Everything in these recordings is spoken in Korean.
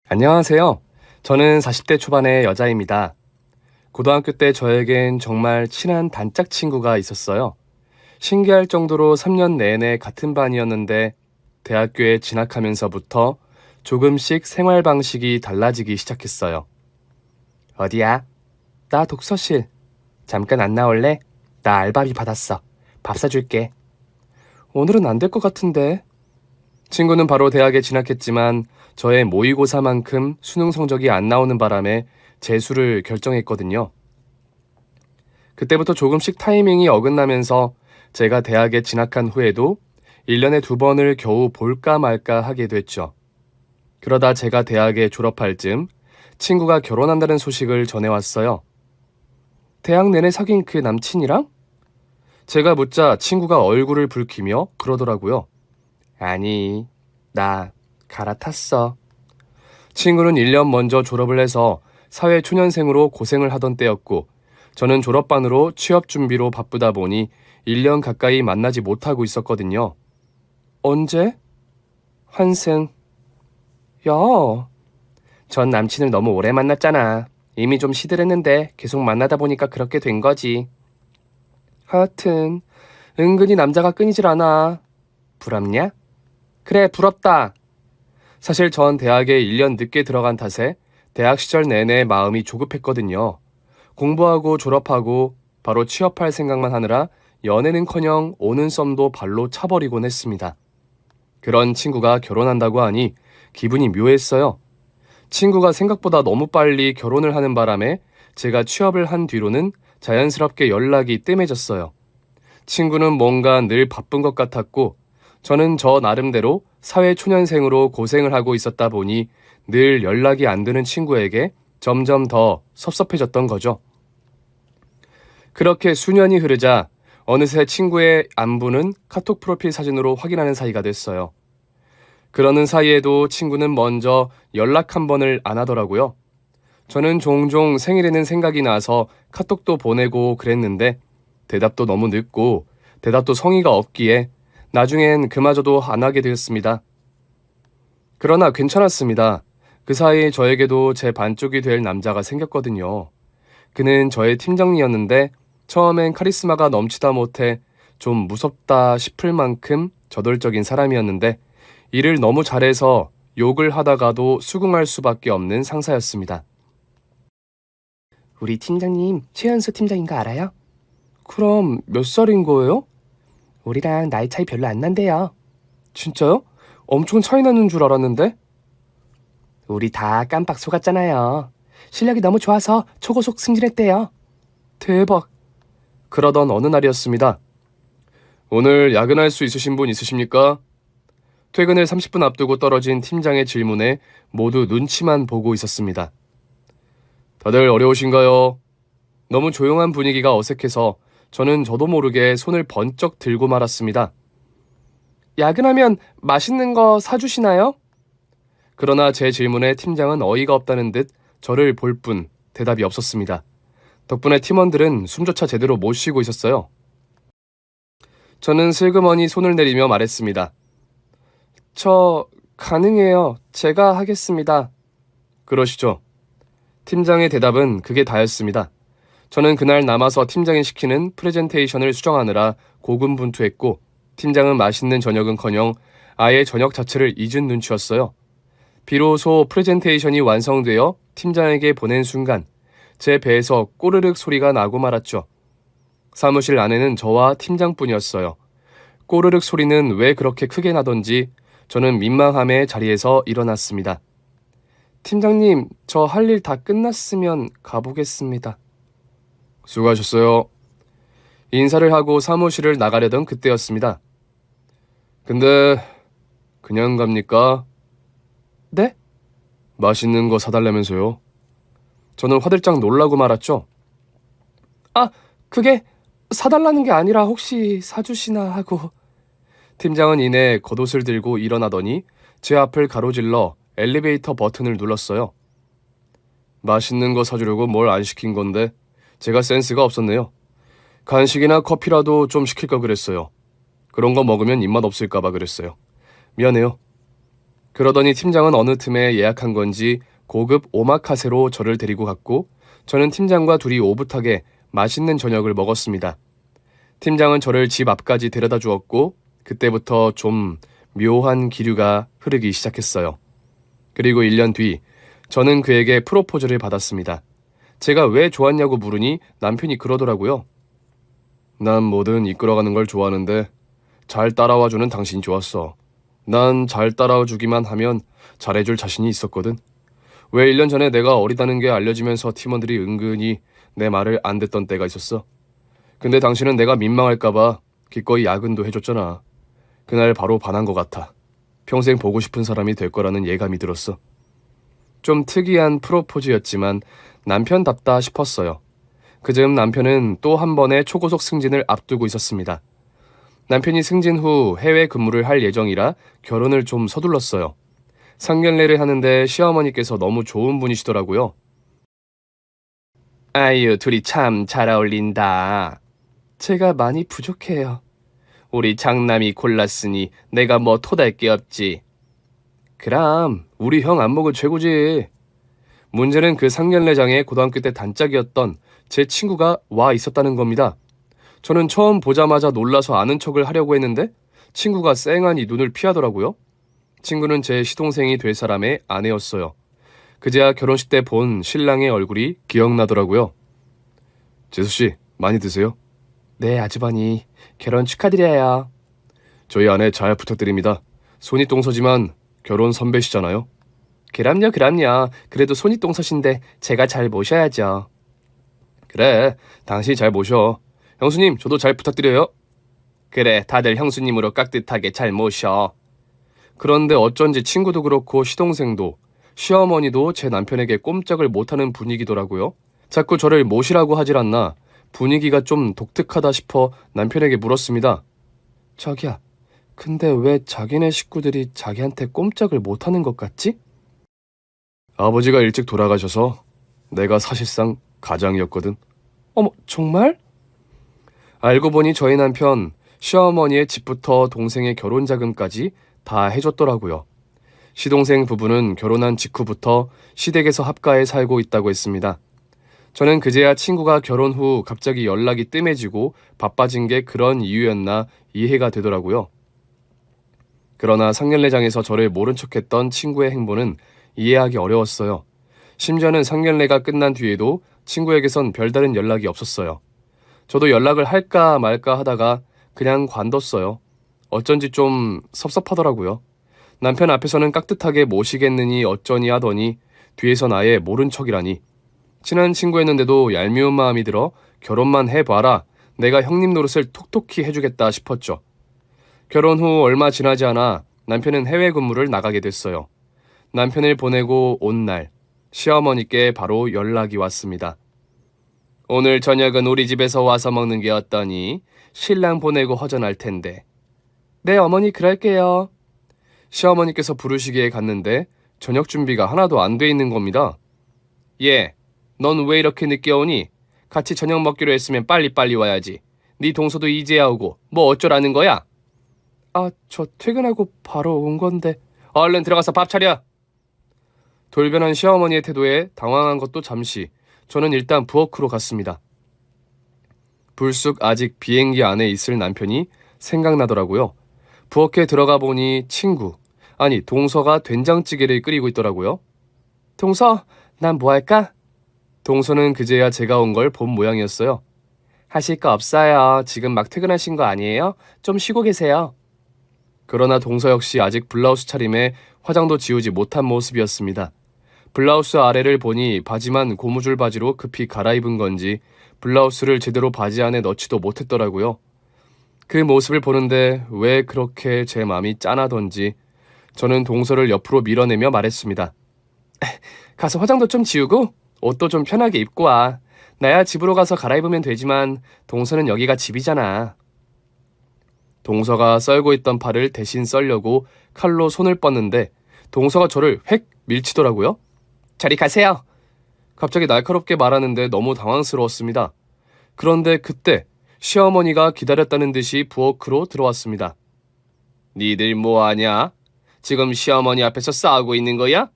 안녕하세요. 저는 40대 초반의 여자입니다. 고등학교 때 저에겐 정말 친한 단짝 친구가 있었어요. 신기할 정도로 3년 내내 같은 반이었는데 대학교에 진학하면서부터 조금씩 생활 방식이 달라지기 시작했어요. 어디야? 나 독서실. 잠깐 안 나올래? 나 알바비 받았어. 밥 사줄게. 오늘은 안 될 것 같은데. 친구는 바로 대학에 진학했지만 저의 모의고사만큼 수능 성적이 안 나오는 바람에 재수를 결정했거든요. 그때부터 조금씩 타이밍이 어긋나면서 제가 대학에 진학한 후에도 1년에 2번을 겨우 볼까 말까 하게 됐죠. 그러다 제가 대학에 졸업할 즈음 친구가 결혼한다는 소식을 전해왔어요. 대학 내내 사귄 그 남친이랑? 제가 묻자 친구가 얼굴을 붉히며 그러더라고요. 아니, 나 갈아탔어. 친구는 1년 먼저 졸업을 해서 사회초년생으로 고생을 하던 때였고, 저는 졸업반으로 취업 준비로 바쁘다 보니 1년 가까이 만나지 못하고 있었거든요. 언제? 환승. 야, 전 남친을 너무 오래 만났잖아. 이미 좀 시들했는데 계속 만나다 보니까 그렇게 된 거지. 하여튼 은근히 남자가 끊이질 않아. 부럽냐? 그래, 부럽다. 사실 전 대학에 1년 늦게 들어간 탓에 대학 시절 내내 마음이 조급했거든요. 공부하고 졸업하고 바로 취업할 생각만 하느라 연애는커녕 오는 썸도 발로 차버리곤 했습니다. 그런 친구가 결혼한다고 하니 기분이 묘했어요. 친구가 생각보다 너무 빨리 결혼을 하는 바람에 제가 취업을 한 뒤로는 자연스럽게 연락이 뜸해졌어요. 친구는 뭔가 늘 바쁜 것 같았고 저는 저 나름대로 사회초년생으로 고생을 하고 있었다 보니 늘 연락이 안 되는 친구에게 점점 더 섭섭해졌던 거죠. 그렇게 수년이 흐르자 어느새 친구의 안부는 카톡 프로필 사진으로 확인하는 사이가 됐어요. 그러는 사이에도 친구는 먼저 연락 한 번을 안 하더라고요. 저는 종종 생일에는 생각이 나서 카톡도 보내고 그랬는데 대답도 너무 늦고 대답도 성의가 없기에 나중엔 그마저도 안 하게 되었습니다. 그러나 괜찮았습니다. 그 사이 저에게도 제 반쪽이 될 남자가 생겼거든요. 그는 저의 팀장이었는데 처음엔 카리스마가 넘치다 못해 좀 무섭다 싶을 만큼 저돌적인 사람이었는데 일을 너무 잘해서 욕을 하다가도 수긍할 수밖에 없는 상사였습니다. 우리 팀장님 최연소 팀장인 거 알아요? 그럼 몇 살인 거예요? 우리랑 나이 차이 별로 안 난대요. 진짜요? 엄청 차이 나는 줄 알았는데? 우리 다 깜빡 속았잖아요. 실력이 너무 좋아서 초고속 승진했대요. 대박. 그러던 어느 날이었습니다. 오늘 야근할 수 있으신 분 있으십니까? 퇴근을 30분 앞두고 떨어진 팀장의 질문에 모두 눈치만 보고 있었습니다. 다들 어려우신가요? 너무 조용한 분위기가 어색해서 저는 저도 모르게 손을 번쩍 들고 말았습니다. 야근하면 맛있는 거 사주시나요? 그러나 제 질문에 팀장은 어이가 없다는 듯 저를 볼 뿐 대답이 없었습니다. 덕분에 팀원들은 숨조차 제대로 못 쉬고 있었어요. 저는 슬그머니 손을 내리며 말했습니다. 저 가능해요. 제가 하겠습니다. 그러시죠. 팀장의 대답은 그게 다였습니다. 저는 그날 남아서 팀장이 시키는 프레젠테이션을 수정하느라 고군분투했고 팀장은 맛있는 저녁은커녕 아예 저녁 자체를 잊은 눈치였어요. 비로소 프레젠테이션이 완성되어 팀장에게 보낸 순간 제 배에서 꼬르륵 소리가 나고 말았죠. 사무실 안에는 저와 팀장뿐이었어요. 꼬르륵 소리는 왜 그렇게 크게 나던지 저는 민망함에 자리에서 일어났습니다. 팀장님, 저 할 일 다 끝났으면 가보겠습니다. 수고하셨어요. 인사를 하고 사무실을 나가려던 그때였습니다. 근데 그냥 갑니까? 네? 맛있는 거 사달라면서요. 저는 화들짝 놀라고 말았죠. 아, 그게 사달라는 게 아니라 혹시 사주시나 하고. 팀장은 이내 겉옷을 들고 일어나더니 제 앞을 가로질러 엘리베이터 버튼을 눌렀어요. 맛있는 거 사주려고 뭘 안 시킨 건데 제가 센스가 없었네요. 간식이나 커피라도 좀 시킬 걸 그랬어요. 그런 거 먹으면 입맛 없을까 봐 그랬어요. 미안해요. 그러더니 팀장은 어느 틈에 예약한 건지 고급 오마카세로 저를 데리고 갔고 저는 팀장과 둘이 오붓하게 맛있는 저녁을 먹었습니다. 팀장은 저를 집 앞까지 데려다 주었고 그때부터 좀 묘한 기류가 흐르기 시작했어요. 그리고 1년 뒤 저는 그에게 프로포즈를 받았습니다. 제가 왜 좋았냐고 물으니 남편이 그러더라고요. 난 뭐든 이끌어가는 걸 좋아하는데 잘 따라와주는 당신이 좋았어. 난 잘 따라와주기만 하면 잘해줄 자신이 있었거든. 왜 1년 전에 내가 어리다는 게 알려지면서 팀원들이 은근히 내 말을 안 듣던 때가 있었어. 근데 당신은 내가 민망할까봐 기꺼이 야근도 해줬잖아. 그날 바로 반한 것 같아. 평생 보고 싶은 사람이 될 거라는 예감이 들었어. 좀 특이한 프로포즈였지만 남편답다 싶었어요. 그즈음 남편은 또 한 번의 초고속 승진을 앞두고 있었습니다. 남편이 승진 후 해외 근무를 할 예정이라 결혼을 좀 서둘렀어요. 상견례를 하는데 시어머니께서 너무 좋은 분이시더라고요. 아유, 둘이 참 잘 어울린다. 제가 많이 부족해요. 우리 장남이 골랐으니 내가 뭐 토달 게 없지. 그럼 우리 형 안목은 최고지. 문제는 그 상견례장에 고등학교 때 단짝이었던 제 친구가 와 있었다는 겁니다. 저는 처음 보자마자 놀라서 아는 척을 하려고 했는데 친구가 쌩하니 눈을 피하더라고요. 친구는 제 시동생이 될 사람의 아내였어요. 그제야 결혼식 때 본 신랑의 얼굴이 기억나더라고요. 재수씨, 많이 드세요? 네, 아주버니. 결혼 축하드려요. 저희 아내 잘 부탁드립니다. 손이 똥서지만 결혼 선배시잖아요. 그럼요. 그래도 손이 똥서신데 제가 잘 모셔야죠. 그래, 당신이 잘 모셔. 형수님, 저도 잘 부탁드려요. 그래, 다들 형수님으로 깍듯하게 잘 모셔. 그런데 어쩐지 친구도 그렇고 시동생도 시어머니도 제 남편에게 꼼짝을 못하는 분위기더라고요. 자꾸 저를 모시라고 하질 않나 분위기가 좀 독특하다 싶어 남편에게 물었습니다. 자기야, 근데 왜 자기네 식구들이 자기한테 꼼짝을 못하는 것 같지? 아버지가 일찍 돌아가셔서 내가 사실상 가장이었거든. 어머, 정말? 알고 보니 저희 남편 시어머니의 집부터 동생의 결혼 자금까지 다 해줬더라고요. 시동생 부부는 결혼한 직후부터 시댁에서 합가해 살고 있다고 했습니다. 저는 그제야 친구가 결혼 후 갑자기 연락이 뜸해지고 바빠진 게 그런 이유였나 이해가 되더라고요. 그러나 상견례장에서 저를 모른 척했던 친구의 행보는 이해하기 어려웠어요. 심지어는 상견례가 끝난 뒤에도 친구에게선 별다른 연락이 없었어요. 저도 연락을 할까 말까 하다가 그냥 관뒀어요. 어쩐지 좀 섭섭하더라고요. 남편 앞에서는 깍듯하게 모시겠느니 어쩌니 하더니 뒤에선 아예 모른 척이라니. 친한 친구였는데도 얄미운 마음이 들어 결혼만 해봐라. 내가 형님 노릇을 톡톡히 해주겠다 싶었죠. 결혼 후 얼마 지나지 않아 남편은 해외 근무를 나가게 됐어요. 남편을 보내고 온 날 시어머니께 바로 연락이 왔습니다. 오늘 저녁은 우리 집에서 와서 먹는 게 어떠니? 신랑 보내고 허전할 텐데. 네, 어머니 그럴게요. 시어머니께서 부르시기에 갔는데 저녁 준비가 하나도 안 돼 있는 겁니다. 예, 넌 왜 이렇게 늦게 오니? 같이 저녁 먹기로 했으면 빨리빨리 와야지. 네 동서도 이제야 오고 뭐 어쩌라는 거야? 아, 저 퇴근하고 바로 온 건데. 얼른 들어가서 밥 차려. 돌변한 시어머니의 태도에 당황한 것도 잠시. 저는 일단 부엌으로 갔습니다. 불쑥 아직 비행기 안에 있을 남편이 생각나더라고요. 부엌에 들어가 보니 동서가 된장찌개를 끓이고 있더라고요. 동서, 난 뭐 할까? 동서는 그제야 제가 온 걸 본 모양이었어요. 하실 거 없어요. 지금 막 퇴근하신 거 아니에요? 좀 쉬고 계세요. 그러나 동서 역시 아직 블라우스 차림에 화장도 지우지 못한 모습이었습니다. 블라우스 아래를 보니 바지만 고무줄 바지로 급히 갈아입은 건지 블라우스를 제대로 바지 안에 넣지도 못했더라고요. 그 모습을 보는데 왜 그렇게 제 마음이 짠하던지 저는 동서를 옆으로 밀어내며 말했습니다. 가서 화장도 좀 지우고 옷도 좀 편하게 입고 와. 나야 집으로 가서 갈아입으면 되지만 동서는 여기가 집이잖아. 동서가 썰고 있던 팔을 대신 썰려고 칼로 손을 뻗는데 동서가 저를 획 밀치더라고요. 저리 가세요. 갑자기 날카롭게 말하는데 너무 당황스러웠습니다. 그런데 그때 시어머니가 기다렸다는 듯이 부엌으로 들어왔습니다. 니들 뭐하냐? 지금 시어머니 앞에서 싸우고 있는 거야?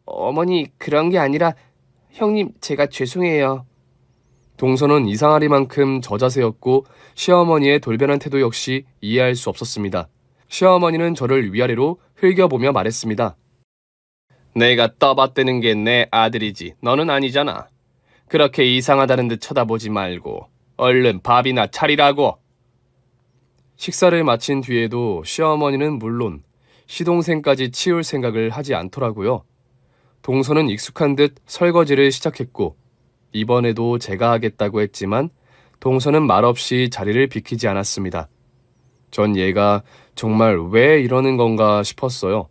어머니, 그런 게 아니라 형님, 제가 죄송해요. 동서는 이상하리만큼 저자세였고 시어머니의 돌변한 태도 역시 이해할 수 없었습니다. 시어머니는 저를 위아래로 흘겨보며 말했습니다. 내가 떠받드는 게 내 아들이지 너는 아니잖아. 그렇게 이상하다는 듯 쳐다보지 말고 얼른 밥이나 차리라고. 식사를 마친 뒤에도 시어머니는 물론 시동생까지 치울 생각을 하지 않더라고요. 동서는 익숙한 듯 설거지를 시작했고 이번에도 제가 하겠다고 했지만 동서는 말없이 자리를 비키지 않았습니다. 전 얘가 정말 왜 이러는 건가 싶었어요.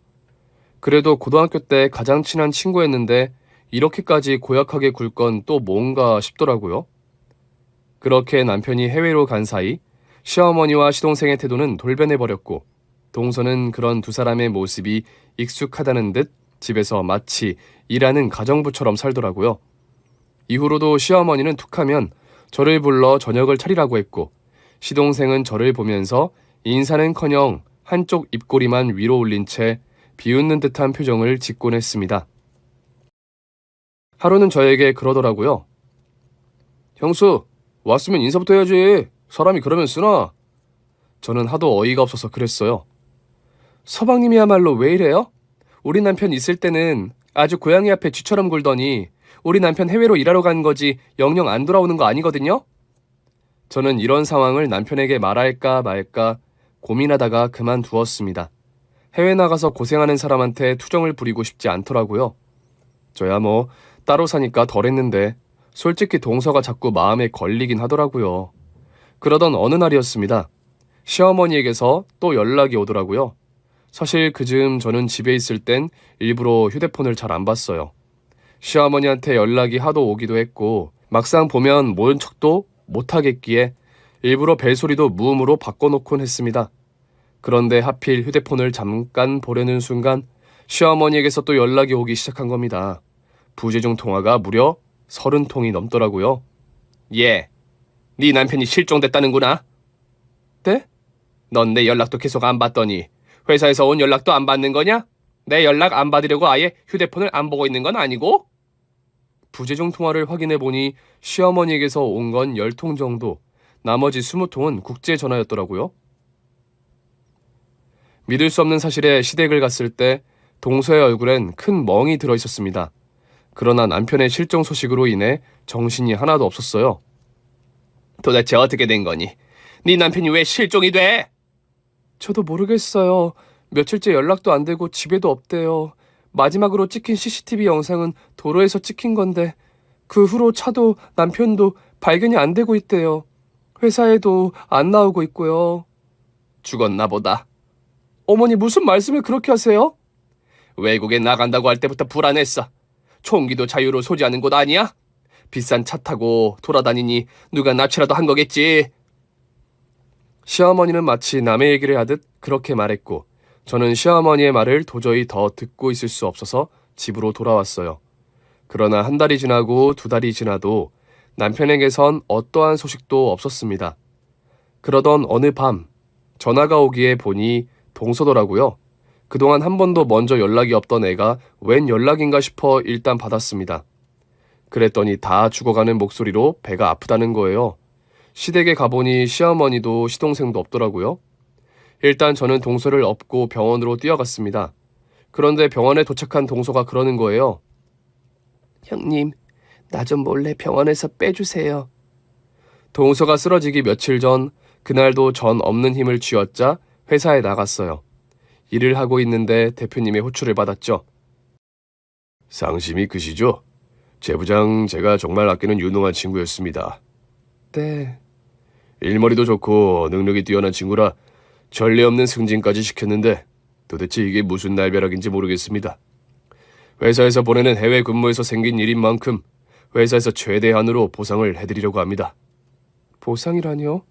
그래도 고등학교 때 가장 친한 친구였는데 이렇게까지 고약하게 굴 건 또 뭔가 싶더라고요. 그렇게 남편이 해외로 간 사이 시어머니와 시동생의 태도는 돌변해버렸고 동서는 그런 두 사람의 모습이 익숙하다는 듯 집에서 마치 일하는 가정부처럼 살더라고요. 이후로도 시어머니는 툭하면 저를 불러 저녁을 차리라고 했고 시동생은 저를 보면서 인사는커녕 한쪽 입꼬리만 위로 올린 채 비웃는 듯한 표정을 짓곤 했습니다. 하루는 저에게 그러더라고요. 형수, 왔으면 인사부터 해야지. 사람이 그러면 쓰나? 저는 하도 어이가 없어서 그랬어요. 서방님이야말로 왜 이래요? 우리 남편 있을 때는 아주 고양이 앞에 쥐처럼 굴더니 우리 남편 해외로 일하러 간 거지 영영 안 돌아오는 거 아니거든요? 저는 이런 상황을 남편에게 말할까 말까 고민하다가 그만두었습니다. 해외 나가서 고생하는 사람한테 투정을 부리고 싶지 않더라고요. 저야 뭐 따로 사니까 덜했는데 솔직히 동서가 자꾸 마음에 걸리긴 하더라고요. 그러던 어느 날이었습니다. 시어머니에게서 또 연락이 오더라고요. 사실 그즈음 저는 집에 있을 땐 일부러 휴대폰을 잘 안 봤어요. 시어머니한테 연락이 하도 오기도 했고 막상 보면 모른 척도 못하겠기에 일부러 벨소리도 무음으로 바꿔놓곤 했습니다. 그런데 하필 휴대폰을 잠깐 보려는 순간 시어머니에게서 또 연락이 오기 시작한 겁니다. 부재중 통화가 무려 30통이 넘더라고요. 예, 네 남편이 실종됐다는구나. 네? 넌 내 연락도 계속 안 받더니 회사에서 온 연락도 안 받는 거냐? 내 연락 안 받으려고 아예 휴대폰을 안 보고 있는 건 아니고? 부재중 통화를 확인해 보니 시어머니에게서 온 건 10통 정도, 나머지 20통은 국제 전화였더라고요. 믿을 수 없는 사실에 시댁을 갔을 때 동서의 얼굴엔 큰 멍이 들어 있었습니다. 그러나 남편의 실종 소식으로 인해 정신이 하나도 없었어요. 도대체 어떻게 된 거니? 네 남편이 왜 실종이 돼? 저도 모르겠어요. 며칠째 연락도 안 되고 집에도 없대요. 마지막으로 찍힌 CCTV 영상은 도로에서 찍힌 건데 그 후로 차도 남편도 발견이 안 되고 있대요. 회사에도 안 나오고 있고요. 죽었나 보다. 어머니 무슨 말씀을 그렇게 하세요? 외국에 나간다고 할 때부터 불안했어. 총기도 자유로 소지하는 곳 아니야? 비싼 차 타고 돌아다니니 누가 납치라도 한 거겠지. 시어머니는 마치 남의 얘기를 하듯 그렇게 말했고 저는 시어머니의 말을 도저히 더 듣고 있을 수 없어서 집으로 돌아왔어요. 그러나 한 달이 지나고 두 달이 지나도 남편에게선 어떠한 소식도 없었습니다. 그러던 어느 밤 전화가 오기에 보니 동서더라고요. 그동안 한 번도 먼저 연락이 없던 애가 웬 연락인가 싶어 일단 받았습니다. 그랬더니 다 죽어가는 목소리로 배가 아프다는 거예요. 시댁에 가보니 시어머니도 시동생도 없더라고요. 일단 저는 동서를 업고 병원으로 뛰어갔습니다. 그런데 병원에 도착한 동서가 그러는 거예요. 형님, 나 좀 몰래 병원에서 빼주세요. 동서가 쓰러지기 며칠 전 그날도 전 없는 힘을 쥐어짜 회사에 나갔어요. 일을 하고 있는데 대표님의 호출을 받았죠. 상심이 크시죠? 제 부장 제가 정말 아끼는 유능한 친구였습니다. 네. 일머리도 좋고 능력이 뛰어난 친구라 전례 없는 승진까지 시켰는데 도대체 이게 무슨 날벼락인지 모르겠습니다. 회사에서 보내는 해외 근무에서 생긴 일인 만큼 회사에서 최대한으로 보상을 해드리려고 합니다. 보상이라뇨?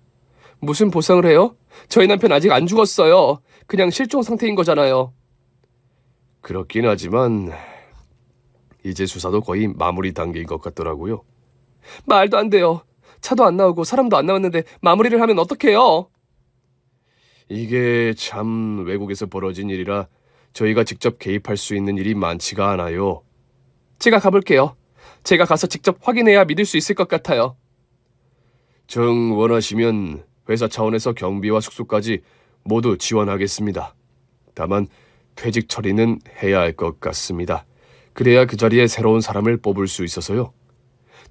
무슨 보상을 해요? 저희 남편 아직 안 죽었어요. 그냥 실종 상태인 거잖아요. 그렇긴 하지만 이제 수사도 거의 마무리 단계인 것 같더라고요. 말도 안 돼요. 차도 안 나오고 사람도 안 나왔는데 마무리를 하면 어떡해요? 이게 참 외국에서 벌어진 일이라 저희가 직접 개입할 수 있는 일이 많지가 않아요. 제가 가볼게요. 제가 가서 직접 확인해야 믿을 수 있을 것 같아요. 정 원하시면 회사 차원에서 경비와 숙소까지 모두 지원하겠습니다. 다만 퇴직 처리는 해야 할 것 같습니다. 그래야 그 자리에 새로운 사람을 뽑을 수 있어서요.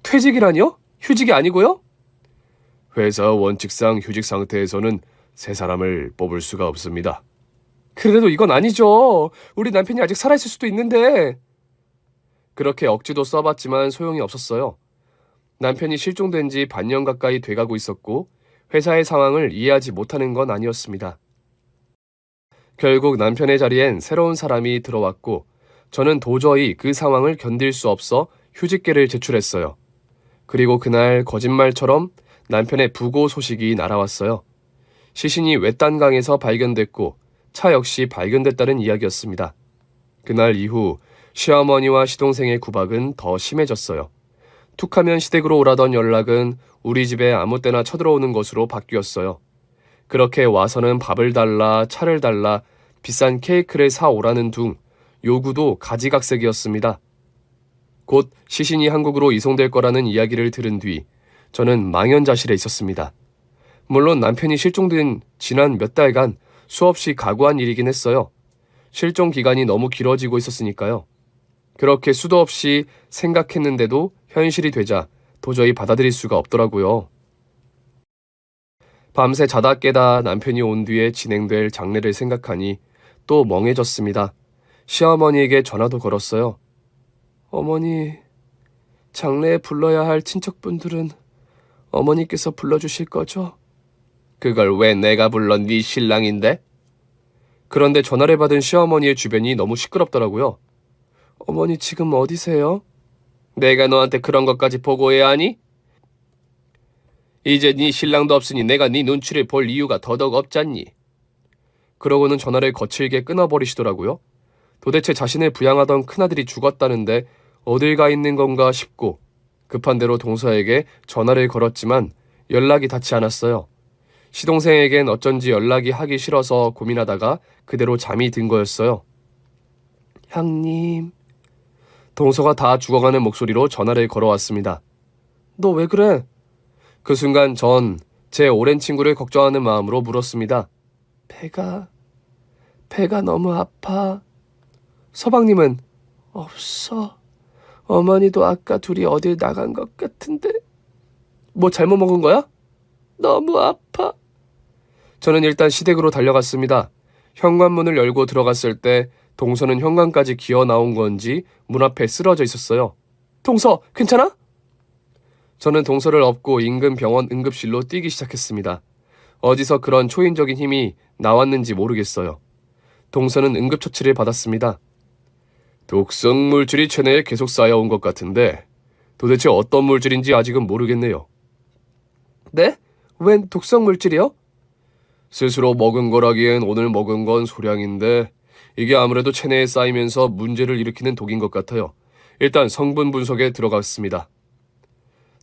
퇴직이라니요? 휴직이 아니고요? 회사 원칙상 휴직 상태에서는 새 사람을 뽑을 수가 없습니다. 그래도 이건 아니죠. 우리 남편이 아직 살아있을 수도 있는데. 그렇게 억지도 써봤지만 소용이 없었어요. 남편이 실종된 지 반년 가까이 돼가고 있었고 회사의 상황을 이해하지 못하는 건 아니었습니다. 결국 남편의 자리엔 새로운 사람이 들어왔고 저는 도저히 그 상황을 견딜 수 없어 휴직계를 제출했어요. 그리고 그날 거짓말처럼 남편의 부고 소식이 날아왔어요. 시신이 외딴강에서 발견됐고 차 역시 발견됐다는 이야기였습니다. 그날 이후 시어머니와 시동생의 구박은 더 심해졌어요. 툭하면 시댁으로 오라던 연락은 우리 집에 아무 때나 쳐들어오는 것으로 바뀌었어요. 그렇게 와서는 밥을 달라, 차를 달라, 비싼 케이크를 사오라는 둥 요구도 가지각색이었습니다. 곧 시신이 한국으로 이송될 거라는 이야기를 들은 뒤 저는 망연자실해 있었습니다. 물론 남편이 실종된 지난 몇 달간 수없이 각오한 일이긴 했어요. 실종 기간이 너무 길어지고 있었으니까요. 그렇게 수도 없이 생각했는데도 현실이 되자 도저히 받아들일 수가 없더라고요. 밤새 자다 깨다 남편이 온 뒤에 진행될 장례를 생각하니 또 멍해졌습니다. 시어머니에게 전화도 걸었어요. 어머니, 장례에 불러야 할 친척분들은 어머니께서 불러주실 거죠? 그걸 왜 내가 불러 네 신랑인데? 그런데 전화를 받은 시어머니의 주변이 너무 시끄럽더라고요. 어머니 지금 어디세요? 내가 너한테 그런 것까지 보고해야 하니? 이제 네 신랑도 없으니 내가 네 눈치를 볼 이유가 더더욱 없잖니. 그러고는 전화를 거칠게 끊어버리시더라고요. 도대체 자신을 부양하던 큰아들이 죽었다는데 어딜 가 있는 건가 싶고 급한 대로 동서에게 전화를 걸었지만 연락이 닿지 않았어요. 시동생에겐 어쩐지 연락이 하기 싫어서 고민하다가 그대로 잠이 든 거였어요. 형님. 동서가 다 죽어가는 목소리로 전화를 걸어왔습니다. 너 왜 그래? 그 순간 전 제 오랜 친구를 걱정하는 마음으로 물었습니다. 배가 너무 아파. 서방님은 없어. 어머니도 아까 둘이 어딜 나간 것 같은데. 뭐 잘못 먹은 거야? 너무 아파. 저는 일단 시댁으로 달려갔습니다. 현관문을 열고 들어갔을 때 동서는 현관까지 기어 나온 건지 문 앞에 쓰러져 있었어요. 동서, 괜찮아? 저는 동서를 업고 인근 병원 응급실로 뛰기 시작했습니다. 어디서 그런 초인적인 힘이 나왔는지 모르겠어요. 동서는 응급처치를 받았습니다. 독성 물질이 체내에 계속 쌓여온 것 같은데 도대체 어떤 물질인지 아직은 모르겠네요. 네? 웬 독성 물질이요? 스스로 먹은 거라기엔 오늘 먹은 건 소량인데 이게 아무래도 체내에 쌓이면서 문제를 일으키는 독인 것 같아요. 일단 성분 분석에 들어갔습니다.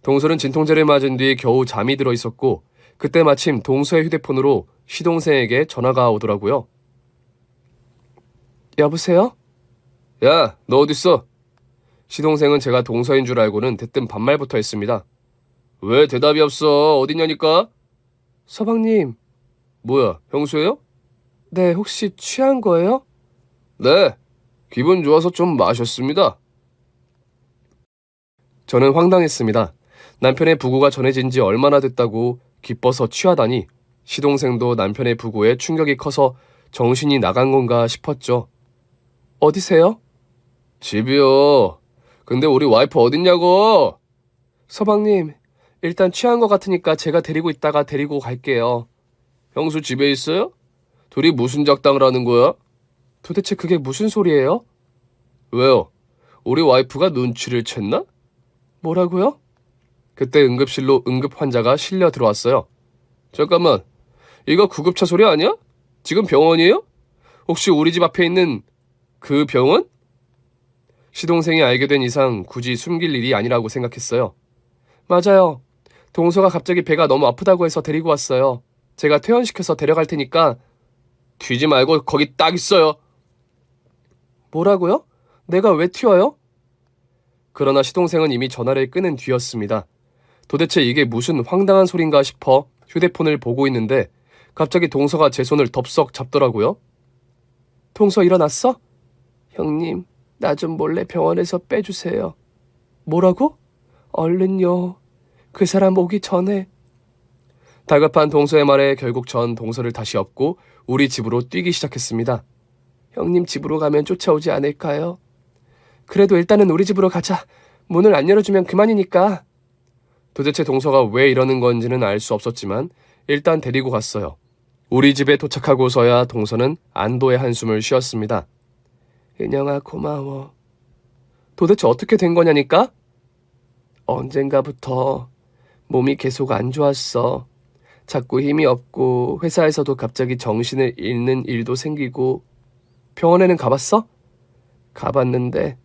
동서는 진통제를 맞은 뒤 겨우 잠이 들어 있었고 그때 마침 동서의 휴대폰으로 시동생에게 전화가 오더라고요. 여보세요? 야, 너 어딨어? 시동생은 제가 동서인 줄 알고는 대뜸 반말부터 했습니다. 왜 대답이 없어? 어딨냐니까? 서방님. 뭐야, 형수예요? 네, 혹시 취한 거예요? 네, 기분 좋아서 좀 마셨습니다. 저는 황당했습니다. 남편의 부고가 전해진 지 얼마나 됐다고 기뻐서 취하다니 시동생도 남편의 부고에 충격이 커서 정신이 나간 건가 싶었죠. 어디세요? 집이요. 근데 우리 와이프 어딨냐고? 서방님, 일단 취한 것 같으니까 제가 데리고 있다가 데리고 갈게요. 형수 집에 있어요? 둘이 무슨 작당을 하는 거야? 도대체 그게 무슨 소리예요? 왜요? 우리 와이프가 눈치를 챘나? 뭐라고요? 그때 응급실로 응급 환자가 실려 들어왔어요. 잠깐만, 이거 구급차 소리 아니야? 지금 병원이에요? 혹시 우리 집 앞에 있는 그 병원? 시동생이 알게 된 이상 굳이 숨길 일이 아니라고 생각했어요. 맞아요. 동서가 갑자기 배가 너무 아프다고 해서 데리고 왔어요. 제가 퇴원시켜서 데려갈 테니까. 튀지 말고 거기 딱 있어요. 뭐라고요? 내가 왜 튀어요? 그러나 시동생은 이미 전화를 끊은 뒤였습니다. 도대체 이게 무슨 황당한 소린가 싶어 휴대폰을 보고 있는데 갑자기 동서가 제 손을 덥석 잡더라고요. 동서 일어났어? 형님, 나 좀 몰래 병원에서 빼주세요. 뭐라고? 얼른요. 그 사람 오기 전에. 다급한 동서의 말에 결국 전 동서를 다시 업고 우리 집으로 뛰기 시작했습니다. 형님 집으로 가면 쫓아오지 않을까요? 그래도 일단은 우리 집으로 가자. 문을 안 열어주면 그만이니까. 도대체 동서가 왜 이러는 건지는 알 수 없었지만 일단 데리고 갔어요. 우리 집에 도착하고서야 동서는 안도의 한숨을 쉬었습니다. 은영아 고마워. 도대체 어떻게 된 거냐니까? 언젠가부터 몸이 계속 안 좋았어. 자꾸 힘이 없고 회사에서도 갑자기 정신을 잃는 일도 생기고. 병원에는 가봤어? 가봤는데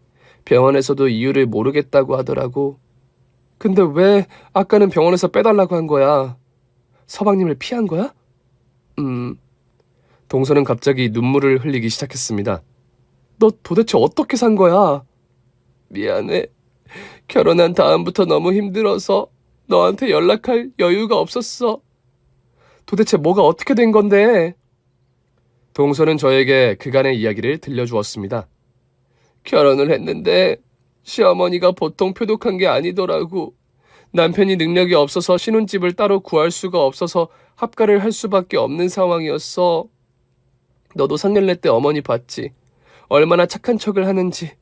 병원에서도 이유를 모르겠다고 하더라고. 근데 왜 아까는 병원에서 빼달라고 한 거야? 서방님을 피한 거야? 동서는 갑자기 눈물을 흘리기 시작했습니다. 너 도대체 어떻게 산 거야? 미안해. 결혼한 다음부터 너무 힘들어서 너한테 연락할 여유가 없었어. 도대체 뭐가 어떻게 된 건데? 동서는 저에게 그간의 이야기를 들려주었습니다. 결혼을 했는데 시어머니가 보통 표독한 게 아니더라고. 남편이 능력이 없어서 신혼집을 따로 구할 수가 없어서 합가를 할 수밖에 없는 상황이었어. 너도 상견례 때 어머니 봤지? 얼마나 착한 척을 하는지.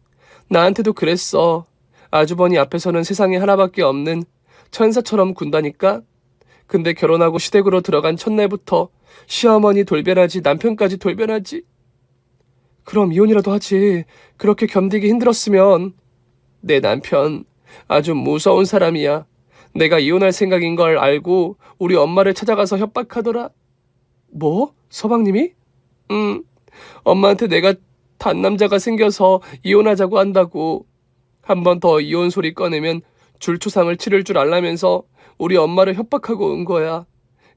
나한테도 그랬어. 아주버니 앞에서는 세상에 하나밖에 없는 천사처럼 군다니까. 근데 결혼하고 시댁으로 들어간 첫날부터 시어머니 돌변하지, 남편까지 돌변하지. 그럼 이혼이라도 하지. 그렇게 견디기 힘들었으면. 내 남편 아주 무서운 사람이야. 내가 이혼할 생각인 걸 알고 우리 엄마를 찾아가서 협박하더라. 뭐? 서방님이? 응. 엄마한테 내가 단남자가 생겨서 이혼하자고 한다고. 한 번 더 이혼 소리 꺼내면 줄초상을 치를 줄 알라면서 우리 엄마를 협박하고 온 거야.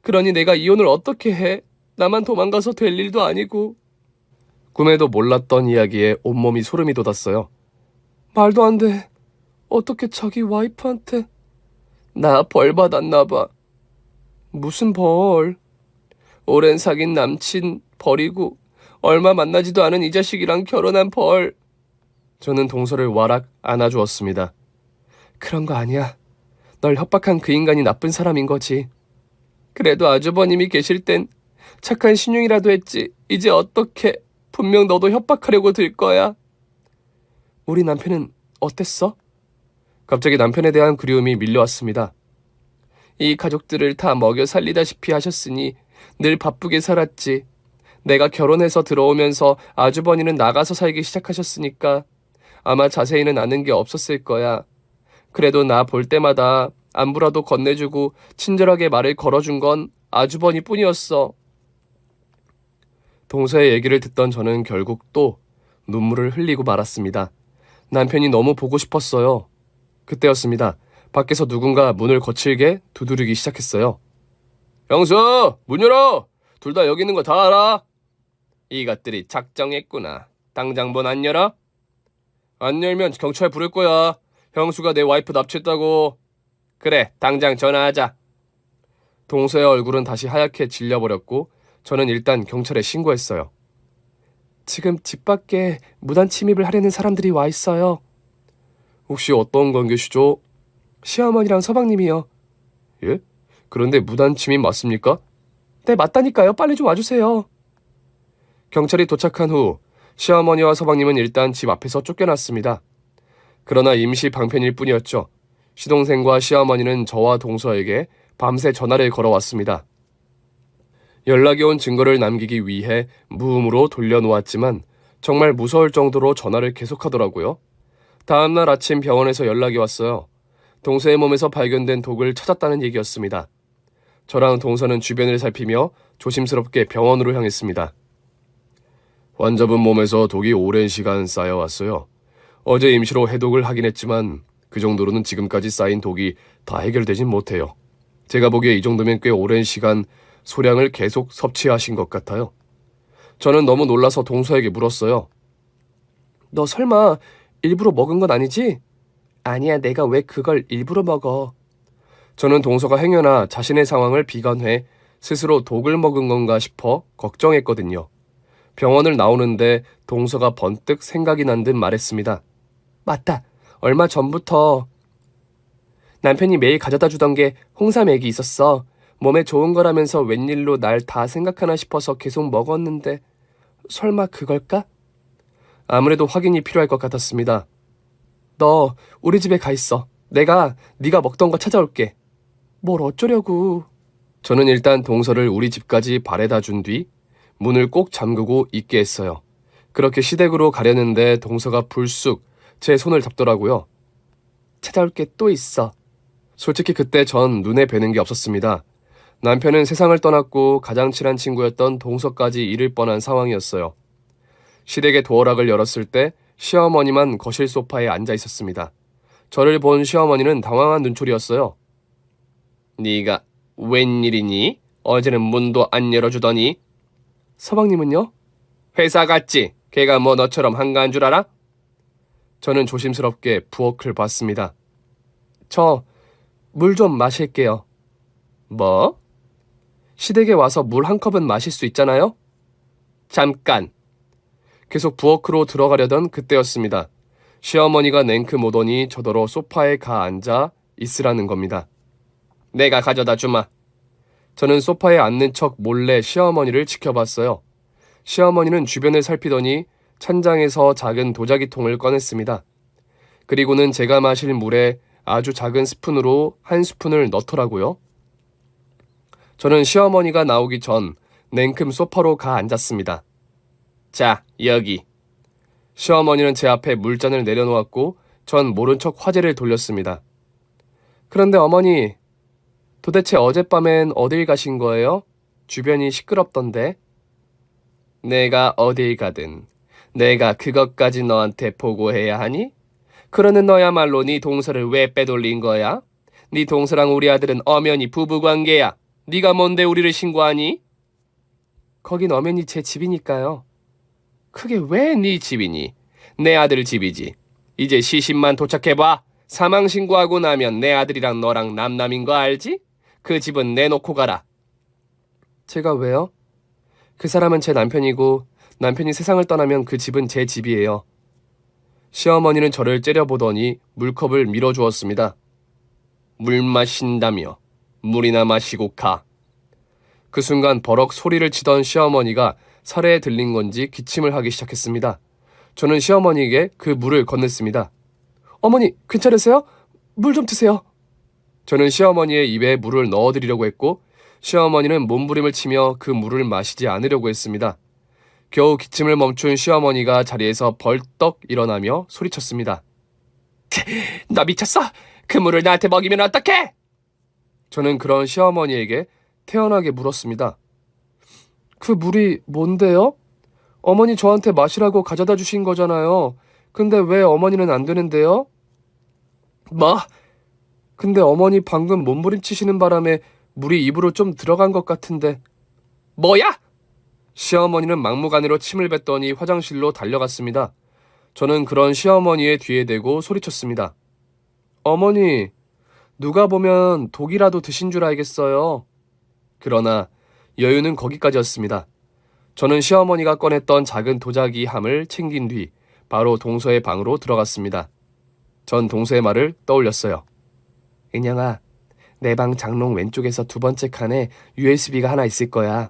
그러니 내가 이혼을 어떻게 해? 나만 도망가서 될 일도 아니고. 꿈에도 몰랐던 이야기에 온몸이 소름이 돋았어요. 말도 안 돼. 어떻게 자기 와이프한테. 나 벌 받았나 봐. 무슨 벌? 오랜 사귄 남친 버리고 얼마 만나지도 않은 이 자식이랑 결혼한 벌. 저는 동서를 와락 안아주었습니다. 그런 거 아니야. 널 협박한 그 인간이 나쁜 사람인 거지. 그래도 아주버님이 계실 땐 착한 신용이라도 했지. 이제 어떻게? 분명 너도 협박하려고 들 거야. 우리 남편은 어땠어? 갑자기 남편에 대한 그리움이 밀려왔습니다. 이 가족들을 다 먹여 살리다시피 하셨으니 늘 바쁘게 살았지. 내가 결혼해서 들어오면서 아주버니는 나가서 살기 시작하셨으니까 아마 자세히는 아는 게 없었을 거야. 그래도 나 볼 때마다 안부라도 건네주고 친절하게 말을 걸어준 건 아주버니 뿐이었어. 동서의 얘기를 듣던 저는 결국 또 눈물을 흘리고 말았습니다. 남편이 너무 보고 싶었어요. 그때였습니다. 밖에서 누군가 문을 거칠게 두드리기 시작했어요. 영수! 문 열어! 둘 다 여기 있는 거 다 알아? 이것들이 작정했구나. 당장 문 안 열어? 안 열면 경찰 부를 거야. 형수가 내 와이프 납치했다고. 그래, 당장 전화하자. 동서의 얼굴은 다시 하얗게 질려버렸고 저는 일단 경찰에 신고했어요. 지금 집 밖에 무단 침입을 하려는 사람들이 와 있어요. 혹시 어떤 관계시죠? 시어머니랑 서방님이요. 예? 그런데 무단 침입 맞습니까? 네, 맞다니까요. 빨리 좀 와주세요. 경찰이 도착한 후 시어머니와 서방님은 일단 집 앞에서 쫓겨났습니다. 그러나 임시 방편일 뿐이었죠. 시동생과 시어머니는 저와 동서에게 밤새 전화를 걸어왔습니다. 연락이 온 증거를 남기기 위해 무음으로 돌려놓았지만 정말 무서울 정도로 전화를 계속하더라고요. 다음날 아침 병원에서 연락이 왔어요. 동서의 몸에서 발견된 독을 찾았다는 얘기였습니다. 저랑 동서는 주변을 살피며 조심스럽게 병원으로 향했습니다. 환자분 몸에서 독이 오랜 시간 쌓여왔어요. 어제 임시로 해독을 하긴 했지만 그 정도로는 지금까지 쌓인 독이 다 해결되진 못해요. 제가 보기에 이 정도면 꽤 오랜 시간 소량을 계속 섭취하신 것 같아요. 저는 너무 놀라서 동서에게 물었어요. 너 설마 일부러 먹은 건 아니지? 아니야, 내가 왜 그걸 일부러 먹어. 저는 동서가 행여나 자신의 상황을 비관해 스스로 독을 먹은 건가 싶어 걱정했거든요. 병원을 나오는데 동서가 번뜩 생각이 난 듯 말했습니다. 맞다. 얼마 전부터 남편이 매일 가져다 주던 게 홍삼액이 있었어. 몸에 좋은 거라면서 웬일로 날 다 생각하나 싶어서 계속 먹었는데 설마 그걸까? 아무래도 확인이 필요할 것 같았습니다. 너 우리 집에 가 있어. 내가 네가 먹던 거 찾아올게. 뭘 어쩌려고. 저는 일단 동서를 우리 집까지 바래다 준 뒤 문을 꼭 잠그고 있게 했어요. 그렇게 시댁으로 가려는데 동서가 불쑥 제 손을 잡더라고요. 찾아올 게 또 있어. 솔직히 그때 전 눈에 뵈는 게 없었습니다. 남편은 세상을 떠났고 가장 친한 친구였던 동서까지 잃을 뻔한 상황이었어요. 시댁의 도어락을 열었을 때 시어머니만 거실 소파에 앉아 있었습니다. 저를 본 시어머니는 당황한 눈초리였어요. 네가 웬일이니? 어제는 문도 안 열어주더니. 서방님은요? 회사 갔지? 걔가 뭐 너처럼 한가한 줄 알아? 저는 조심스럽게 부엌을 봤습니다. 저 물 좀 마실게요. 뭐? 시댁에 와서 물 한 컵은 마실 수 있잖아요? 잠깐. 계속 부엌으로 들어가려던 그때였습니다. 시어머니가 냉큼 오더니 저더러 소파에 가 앉아 있으라는 겁니다. 내가 가져다 주마. 저는 소파에 앉는 척 몰래 시어머니를 지켜봤어요. 시어머니는 주변을 살피더니 찬장에서 작은 도자기통을 꺼냈습니다. 그리고는 제가 마실 물에 아주 작은 스푼으로 한 스푼을 넣더라고요. 저는 시어머니가 나오기 전 냉큼 소파로 가 앉았습니다. 자, 여기. 시어머니는 제 앞에 물잔을 내려놓았고 전 모른 척 화제를 돌렸습니다. 그런데 어머니, 도대체 어젯밤엔 어딜 가신 거예요? 주변이 시끄럽던데. 내가 어딜 가든 내가 그것까지 너한테 보고해야 하니? 그러는 너야말로 네 동서를 왜 빼돌린 거야? 네 동서랑 우리 아들은 엄연히 부부관계야. 네가 뭔데 우리를 신고하니? 거긴 엄연히 제 집이니까요. 그게 왜 네 집이니? 내 아들 집이지. 이제 시신만 도착해봐. 사망 신고하고 나면 내 아들이랑 너랑 남남인 거 알지? 그 집은 내놓고 가라. 제가 왜요? 그 사람은 제 남편이고 남편이 세상을 떠나면 그 집은 제 집이에요. 시어머니는 저를 째려보더니 물컵을 밀어주었습니다. 물 마신다며 물이나 마시고 가. 그 순간 버럭 소리를 치던 시어머니가 살해에 들린 건지 기침을 하기 시작했습니다. 저는 시어머니에게 그 물을 건넸습니다. 어머니, 괜찮으세요? 물 좀 드세요. 저는 시어머니의 입에 물을 넣어드리려고 했고 시어머니는 몸부림을 치며 그 물을 마시지 않으려고 했습니다. 겨우 기침을 멈춘 시어머니가 자리에서 벌떡 일어나며 소리쳤습니다. 너 미쳤어? 그 물을 나한테 먹이면 어떡해? 저는 그런 시어머니에게 태연하게 물었습니다. 그 물이 뭔데요? 어머니 저한테 마시라고 가져다 주신 거잖아요. 근데 왜 어머니는 안 되는데요? 뭐? 근데 어머니 방금 몸부림 치시는 바람에 물이 입으로 좀 들어간 것 같은데. 뭐야? 시어머니는 막무가내로 침을 뱉더니 화장실로 달려갔습니다. 저는 그런 시어머니의 뒤에 대고 소리쳤습니다. 어머니, 누가 보면 독이라도 드신 줄 알겠어요. 그러나 여유는 거기까지였습니다. 저는 시어머니가 꺼냈던 작은 도자기 함을 챙긴 뒤 바로 동서의 방으로 들어갔습니다. 전 동서의 말을 떠올렸어요. 은영아, 내 방 장롱 왼쪽에서 두 번째 칸에 USB가 하나 있을 거야.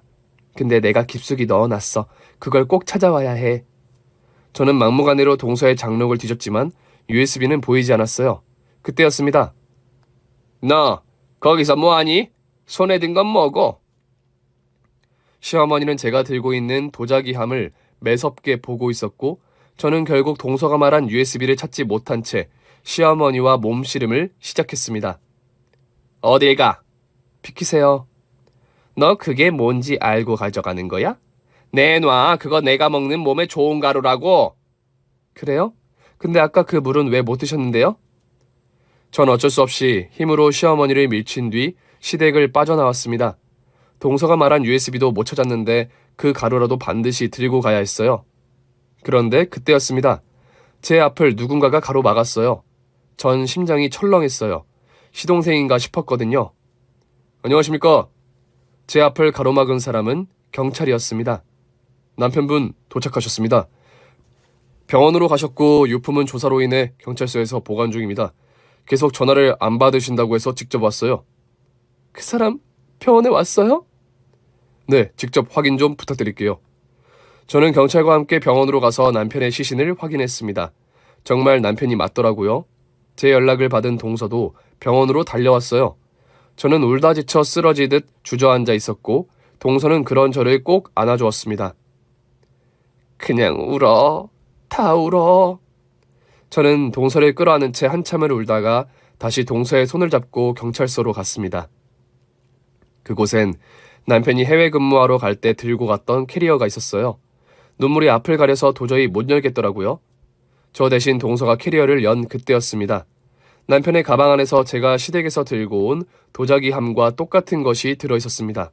근데 내가 깊숙이 넣어놨어. 그걸 꼭 찾아와야 해. 저는 막무가내로 동서의 장롱을 뒤졌지만 USB는 보이지 않았어요. 그때였습니다. 너 거기서 뭐하니? 손에 든 건 뭐고? 시어머니는 제가 들고 있는 도자기 함을 매섭게 보고 있었고 저는 결국 동서가 말한 USB를 찾지 못한 채 시어머니와 몸씨름을 시작했습니다. 어딜 가? 비키세요. 너 그게 뭔지 알고 가져가는 거야? 내놔. 그거 내가 먹는 몸에 좋은 가루라고. 그래요? 근데 아까 그 물은 왜 못 드셨는데요? 전 어쩔 수 없이 힘으로 시어머니를 밀친 뒤 시댁을 빠져나왔습니다. 동서가 말한 USB도 못 찾았는데 그 가루라도 반드시 들고 가야 했어요. 그런데 그때였습니다. 제 앞을 누군가가 가로막았어요. 전 심장이 철렁했어요. 시동생인가 싶었거든요. 안녕하십니까? 제 앞을 가로막은 사람은 경찰이었습니다. 남편분 도착하셨습니다. 병원으로 가셨고 유품은 조사로 인해 경찰서에서 보관 중입니다. 계속 전화를 안 받으신다고 해서 직접 왔어요. 그 사람 병원에 왔어요? 네, 직접 확인 좀 부탁드릴게요. 저는 경찰과 함께 병원으로 가서 남편의 시신을 확인했습니다. 정말 남편이 맞더라고요. 제 연락을 받은 동서도 병원으로 달려왔어요. 저는 울다 지쳐 쓰러지듯 주저앉아 있었고 동서는 그런 저를 꼭 안아주었습니다. 그냥 울어. 다 울어. 저는 동서를 끌어안은 채 한참을 울다가 다시 동서의 손을 잡고 경찰서로 갔습니다. 그곳엔 남편이 해외 근무하러 갈 때 들고 갔던 캐리어가 있었어요. 눈물이 앞을 가려서 도저히 못 열겠더라고요. 저 대신 동서가 캐리어를 연 그때였습니다. 남편의 가방 안에서 제가 시댁에서 들고 온 도자기 함과 똑같은 것이 들어있었습니다.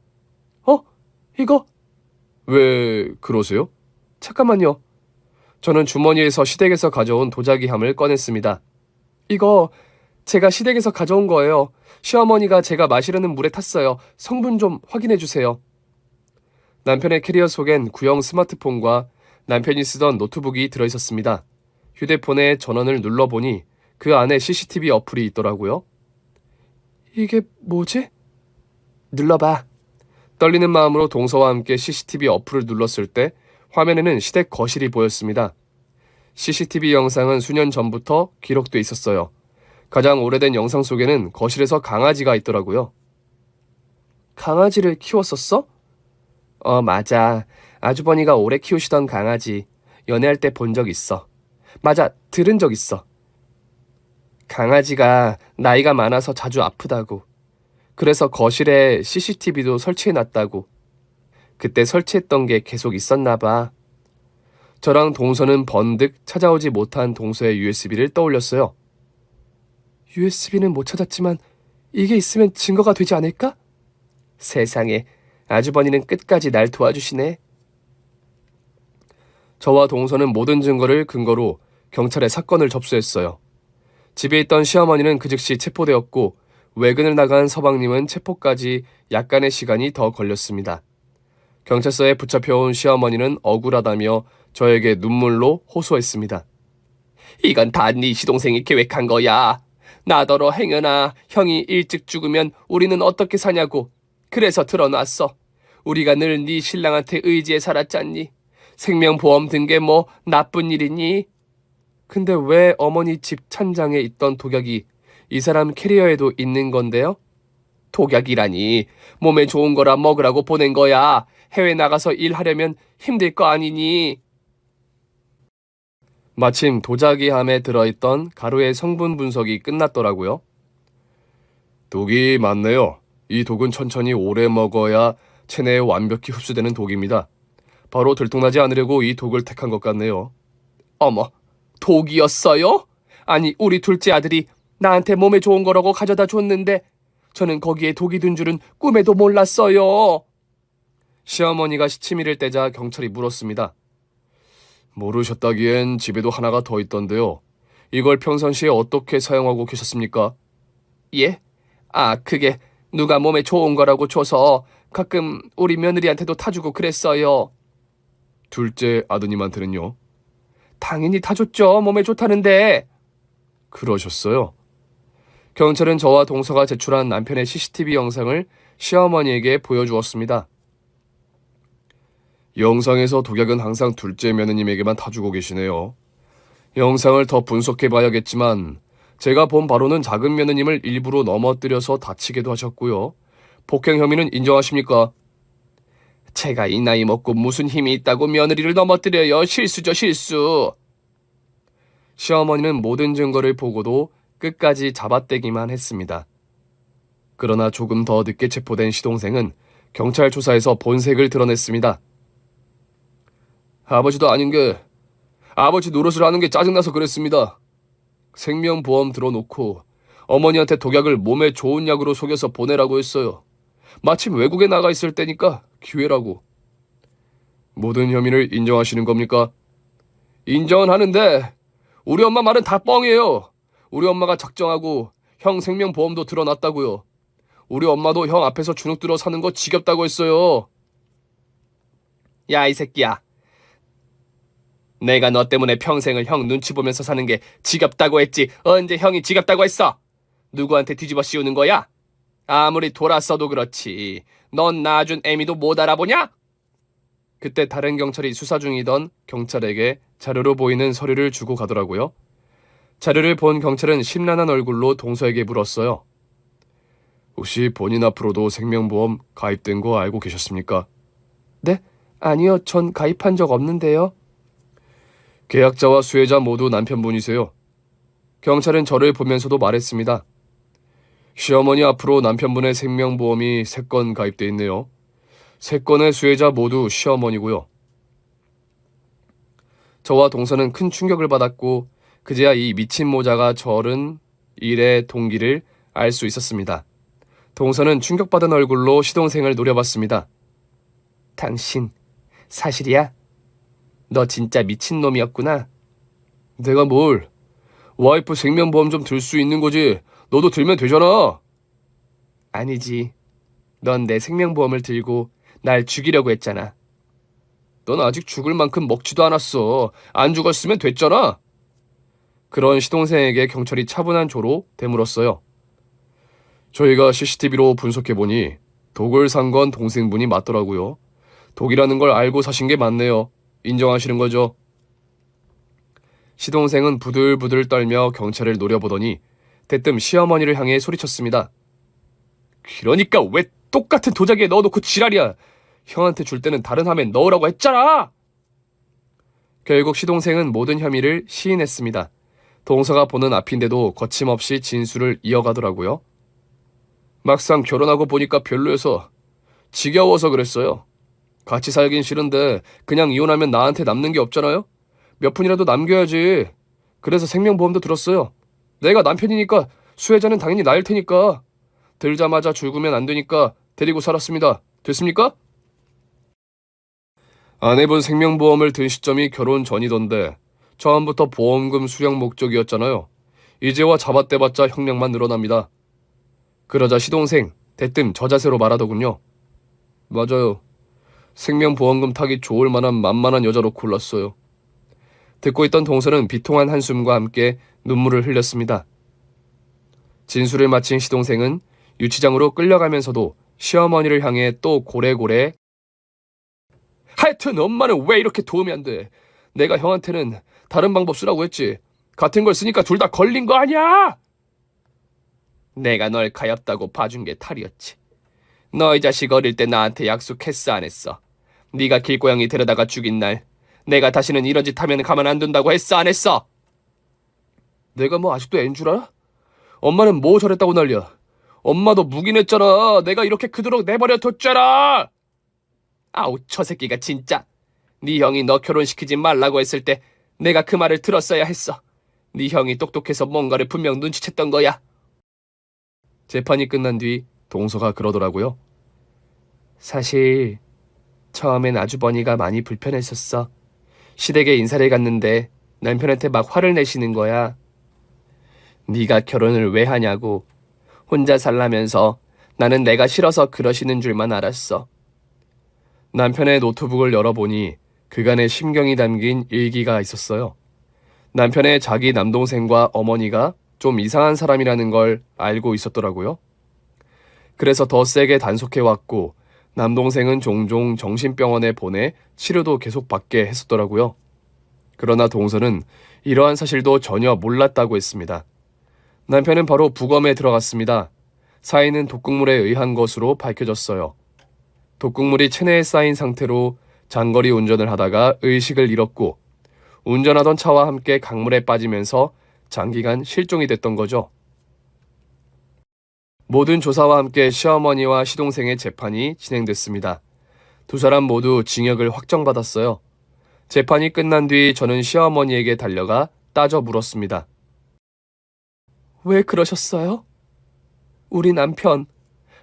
이거? 왜 그러세요? 잠깐만요. 저는 주머니에서 시댁에서 가져온 도자기 함을 꺼냈습니다. 이거 제가 시댁에서 가져온 거예요. 시어머니가 제가 마시려는 물에 탔어요. 성분 좀 확인해 주세요. 남편의 캐리어 속엔 구형 스마트폰과 남편이 쓰던 노트북이 들어있었습니다. 휴대폰에 전원을 눌러보니 그 안에 CCTV 어플이 있더라고요. 이게 뭐지? 눌러봐. 떨리는 마음으로 동서와 함께 CCTV 어플을 눌렀을 때 화면에는 시댁 거실이 보였습니다. CCTV 영상은 수년 전부터 기록돼 있었어요. 가장 오래된 영상 속에는 거실에서 강아지가 있더라고요. 강아지를 키웠었어? 맞아. 아주버니가 오래 키우시던 강아지. 연애할 때 본 적 있어. 맞아, 들은 적 있어. 강아지가 나이가 많아서 자주 아프다고. 그래서 거실에 CCTV도 설치해놨다고. 그때 설치했던 게 계속 있었나 봐. 저랑 동서는 번득 찾아오지 못한 동서의 USB를 떠올렸어요. USB는 못 찾았지만 이게 있으면 증거가 되지 않을까? 세상에, 아주버니는 끝까지 날 도와주시네. 저와 동서는 모든 증거를 근거로 경찰에 사건을 접수했어요. 집에 있던 시어머니는 그 즉시 체포되었고 외근을 나간 서방님은 체포까지 약간의 시간이 더 걸렸습니다. 경찰서에 붙잡혀온 시어머니는 억울하다며 저에게 눈물로 호소했습니다. 이건 다 네 시동생이 계획한 거야. 나더러 행여나 형이 일찍 죽으면 우리는 어떻게 사냐고. 그래서 드러났어. 우리가 늘 네 신랑한테 의지해 살았잖니. 생명보험 든 게 뭐 나쁜 일이니? 근데 왜 어머니 집 찬장에 있던 독약이 이 사람 캐리어에도 있는 건데요? 독약이라니. 몸에 좋은 거라 먹으라고 보낸 거야. 해외 나가서 일하려면 힘들 거 아니니? 마침 도자기 함에 들어있던 가루의 성분 분석이 끝났더라고요. 독이 많네요. 이 독은 천천히 오래 먹어야 체내에 완벽히 흡수되는 독입니다. 바로 들통나지 않으려고 이 독을 택한 것 같네요. 어머, 독이었어요? 아니, 우리 둘째 아들이 나한테 몸에 좋은 거라고 가져다 줬는데 저는 거기에 독이 든 줄은 꿈에도 몰랐어요. 시어머니가 시치미를 떼자 경찰이 물었습니다. 모르셨다기엔 집에도 하나가 더 있던데요. 이걸 평상시에 어떻게 사용하고 계셨습니까? 예? 그게 누가 몸에 좋은 거라고 줘서 가끔 우리 며느리한테도 타주고 그랬어요. 둘째 아드님한테는요? 당연히 타줬죠. 몸에 좋다는데. 그러셨어요? 경찰은 저와 동서가 제출한 남편의 CCTV 영상을 시어머니에게 보여주었습니다. 영상에서 독약은 항상 둘째 며느님에게만 타주고 계시네요. 영상을 더 분석해봐야겠지만 제가 본 바로는 작은 며느님을 일부러 넘어뜨려서 다치게도 하셨고요. 폭행 혐의는 인정하십니까? 제가 이 나이 먹고 무슨 힘이 있다고 며느리를 넘어뜨려요. 실수죠, 실수. 시어머니는 모든 증거를 보고도 끝까지 잡아떼기만 했습니다. 그러나 조금 더 늦게 체포된 시동생은 경찰 조사에서 본색을 드러냈습니다. 아버지도 아닌 게 아버지 노릇을 하는 게 짜증나서 그랬습니다. 생명보험 들어놓고 어머니한테 독약을 몸에 좋은 약으로 속여서 보내라고 했어요. 마침 외국에 나가 있을 때니까 기회라고. 모든 혐의를 인정하시는 겁니까? 인정은 하는데 우리 엄마 말은 다 뻥이에요. 우리 엄마가 작정하고 형 생명보험도 들어놨다고요. 우리 엄마도 형 앞에서 주눅 들어 사는 거 지겹다고 했어요. 야, 이 새끼야. 내가 너 때문에 평생을 형 눈치 보면서 사는 게 지겹다고 했지. 언제 형이 지겹다고 했어? 누구한테 뒤집어 씌우는 거야? 아무리 돌았어도 그렇지. 넌 낳아준 애미도 못 알아보냐? 그때 다른 경찰이 수사 중이던 경찰에게 자료로 보이는 서류를 주고 가더라고요. 자료를 본 경찰은 심란한 얼굴로 동서에게 물었어요. 혹시 본인 앞으로도 생명보험 가입된 거 알고 계셨습니까? 네? 아니요, 전 가입한 적 없는데요. 계약자와 수혜자 모두 남편분이세요. 경찰은 저를 보면서도 말했습니다. 시어머니 앞으로 남편분의 생명보험이 3건 가입돼 있네요. 3건의 수혜자 모두 시어머니고요. 저와 동서는 큰 충격을 받았고 그제야 이 미친 모자가 저른 일의 동기를 알 수 있었습니다. 동서는 충격받은 얼굴로 시동생을 노려봤습니다. 당신 사실이야? 너 진짜 미친놈이었구나. 내가 뭘? 와이프 생명보험 좀 들 수 있는 거지. 너도 들면 되잖아. 아니지. 넌 내 생명보험을 들고 날 죽이려고 했잖아. 넌 아직 죽을 만큼 먹지도 않았어. 안 죽었으면 됐잖아. 그런 시동생에게 경찰이 차분한 조로 되물었어요. 저희가 CCTV로 분석해보니 독을 산 건 동생분이 맞더라고요. 독이라는 걸 알고 사신 게 맞네요. 인정하시는 거죠? 시동생은 부들부들 떨며 경찰을 노려보더니 대뜸 시어머니를 향해 소리쳤습니다. 그러니까 왜 똑같은 도자기에 넣어놓고 지랄이야. 형한테 줄 때는 다른 함에 넣으라고 했잖아. 결국 시동생은 모든 혐의를 시인했습니다. 동서가 보는 앞인데도 거침없이 진술을 이어가더라고요. 막상 결혼하고 보니까 별로여서 지겨워서 그랬어요. 같이 살긴 싫은데 그냥 이혼하면 나한테 남는 게 없잖아요. 몇 푼이라도 남겨야지. 그래서 생명보험도 들었어요. 내가 남편이니까 수혜자는 당연히 나일 테니까. 들자마자 죽으면 안 되니까 데리고 살았습니다. 됐습니까? 아내분 생명보험을 든 시점이 결혼 전이던데 처음부터 보험금 수령 목적이었잖아요. 이제와 잡아떼봤자 형량만 늘어납니다. 그러자 시동생 대뜸 저자세로 말하더군요. 맞아요. 생명보험금 타기 좋을 만한 만만한 여자로 골랐어요. 듣고 있던 동서는 비통한 한숨과 함께 눈물을 흘렸습니다. 진술을 마친 시동생은 유치장으로 끌려가면서도 시어머니를 향해 또 고래고래 하여튼 엄마는 왜 이렇게 도움이 안 돼? 내가 형한테는 다른 방법 쓰라고 했지. 같은 걸 쓰니까 둘 다 걸린 거 아니야? 내가 널 가엾다고 봐준 게 탈이었지. 너 이 자식 어릴 때 나한테 약속했어 안 했어? 네가 길고양이 데려다가 죽인 날 내가 다시는 이런 짓 하면 가만 안 둔다고 했어 안 했어? 내가 뭐 아직도 앤 줄 알아? 엄마는 뭐 저랬다고 난리야. 엄마도 묵인했잖아. 내가 이렇게 그토록 내버려 뒀잖아. 아우 저 새끼가 진짜. 네 형이 너 결혼시키지 말라고 했을 때 내가 그 말을 들었어야 했어. 네 형이 똑똑해서 뭔가를 분명 눈치챘던 거야. 재판이 끝난 뒤 동서가 그러더라고요. 사실 처음엔 아주버니가 많이 불편했었어. 시댁에 인사를 갔는데 남편한테 막 화를 내시는 거야. 네가 결혼을 왜 하냐고. 혼자 살라면서 나는 내가 싫어서 그러시는 줄만 알았어. 남편의 노트북을 열어보니 그간의 심경이 담긴 일기가 있었어요. 남편의 자기 남동생과 어머니가 좀 이상한 사람이라는 걸 알고 있었더라고요. 그래서 더 세게 단속해왔고 남동생은 종종 정신병원에 보내 치료도 계속 받게 했었더라고요. 그러나 동서는 이러한 사실도 전혀 몰랐다고 했습니다. 남편은 바로 부검에 들어갔습니다. 사인은 독극물에 의한 것으로 밝혀졌어요. 독극물이 체내에 쌓인 상태로 장거리 운전을 하다가 의식을 잃었고 운전하던 차와 함께 강물에 빠지면서 장기간 실종이 됐던 거죠. 모든 조사와 함께 시어머니와 시동생의 재판이 진행됐습니다. 두 사람 모두 징역을 확정받았어요. 재판이 끝난 뒤 저는 시어머니에게 달려가 따져 물었습니다. 왜 그러셨어요? 우리 남편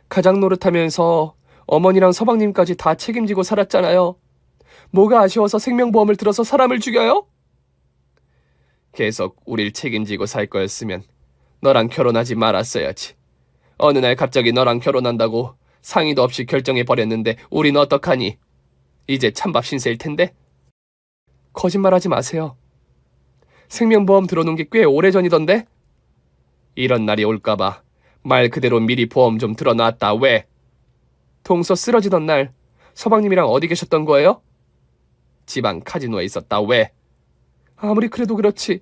가장 노릇하면서 어머니랑 서방님까지 다 책임지고 살았잖아요. 뭐가 아쉬워서 생명보험을 들어서 사람을 죽여요? 계속 우릴 책임지고 살 거였으면 너랑 결혼하지 말았어야지. 어느 날 갑자기 너랑 결혼한다고 상의도 없이 결정해버렸는데 우린 어떡하니? 이제 찬밥 신세일 텐데? 거짓말하지 마세요. 생명보험 들어놓은 게 꽤 오래전이던데? 이런 날이 올까봐 말 그대로 미리 보험 좀 들어놨다. 왜? 동서 쓰러지던 날 서방님이랑 어디 계셨던 거예요? 지방 카지노에 있었다. 왜? 아무리 그래도 그렇지.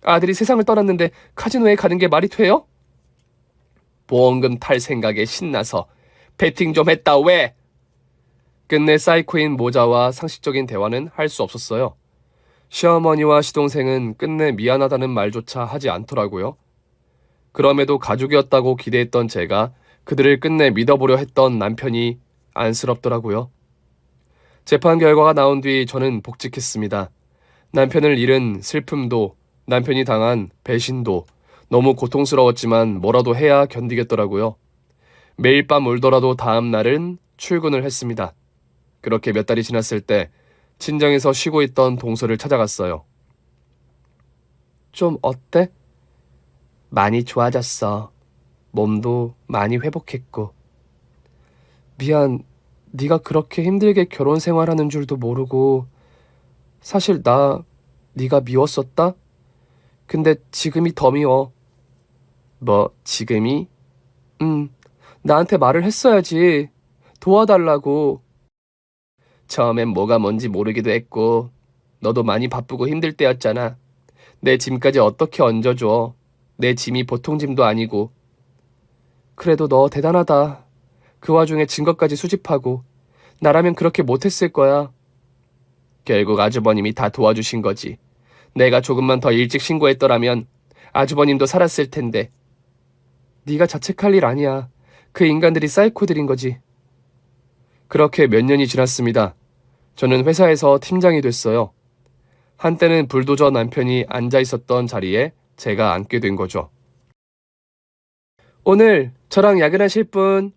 아들이 세상을 떠났는데 카지노에 가는 게 말이 돼요? 보험금 탈 생각에 신나서 베팅 좀 했다. 왜? 끝내 사이코인 모자와 상식적인 대화는 할 수 없었어요. 시어머니와 시동생은 끝내 미안하다는 말조차 하지 않더라고요. 그럼에도 가족이었다고 기대했던 제가 그들을 끝내 믿어보려 했던 남편이 안쓰럽더라고요. 재판 결과가 나온 뒤 저는 복직했습니다. 남편을 잃은 슬픔도 남편이 당한 배신도 너무 고통스러웠지만 뭐라도 해야 견디겠더라고요. 매일 밤 울더라도 다음 날은 출근을 했습니다. 그렇게 몇 달이 지났을 때 친정에서 쉬고 있던 동서를 찾아갔어요. 좀 어때? 많이 좋아졌어. 몸도 많이 회복했고. 미안, 네가 그렇게 힘들게 결혼 생활하는 줄도 모르고 사실 나 네가 미웠었다? 근데 지금이 더 미워. 뭐 지금이? 나한테 말을 했어야지. 도와달라고. 처음엔 뭐가 뭔지 모르기도 했고 너도 많이 바쁘고 힘들 때였잖아. 내 짐까지 어떻게 얹어줘. 내 짐이 보통 짐도 아니고. 그래도 너 대단하다. 그 와중에 증거까지 수집하고. 나라면 그렇게 못했을 거야. 결국 아주버님이 다 도와주신 거지. 내가 조금만 더 일찍 신고했더라면 아주버님도 살았을 텐데. 네가 자책할 일 아니야. 그 인간들이 사이코들인 거지. 그렇게 몇 년이 지났습니다. 저는 회사에서 팀장이 됐어요. 한때는 불도저 남편이 앉아 있었던 자리에 제가 앉게 된 거죠. 오늘 저랑 야근하실 분?